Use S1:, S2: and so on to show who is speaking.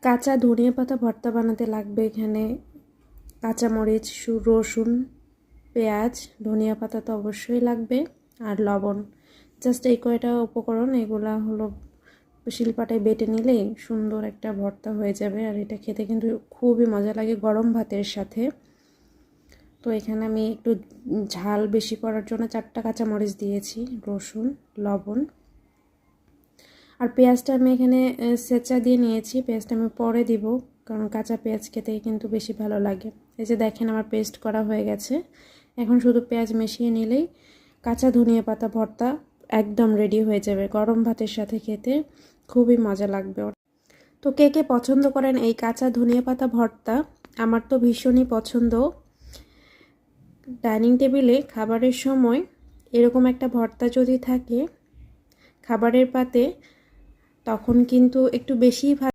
S1: কাঁচা ধনিয়া পাতা ভর্তা বানাতে লাগবে এখানে কাঁচামরিচ, রসুন, পেঁয়াজ, ধনিয়া পাতা তো অবশ্যই লাগবে, আর লবণ। জাস্ট এই কয়টা উপকরণ, এগুলা হলো শিলপাটায় বেটে নিলেই সুন্দর একটা ভর্তা হয়ে যাবে। আর এটা খেতে কিন্তু খুবই মজা লাগে গরম ভাতের সাথে। তো এখানে আমি একটু ঝাল বেশি করার জন্য 4টা কাঁচামরিচ দিয়েছি, রসুন, লবণ। আর পেঁয়াজটা আমি এখানে ছেঁচা দিয়ে নিয়েছি, পেঁয়াজটা আমি পরে দিব, কারণ কাঁচা পেঁয়াজ খেতে কিন্তু বেশি ভালো লাগে। এই যে দেখেন আমার পেস্ট করা হয়ে গেছে। এখন শুধু পেঁয়াজ মিশিয়ে নিলেই কাঁচা ধনিয়া পাতা ভর্তা একদম রেডি হয়ে যাবে। গরম ভাতের সাথে খেতে খুবই মজা লাগবে। তো কে কে পছন্দ করেন এই কাঁচা ধনিয়া পাতা ভর্তা? আমার তো ভীষণই পছন্দ। ডাইনিং টেবিলে খাবারের সময় এরকম একটা ভর্তা যদি থাকে খাবারের পাতে, তখন কিন্তু একটু বেশি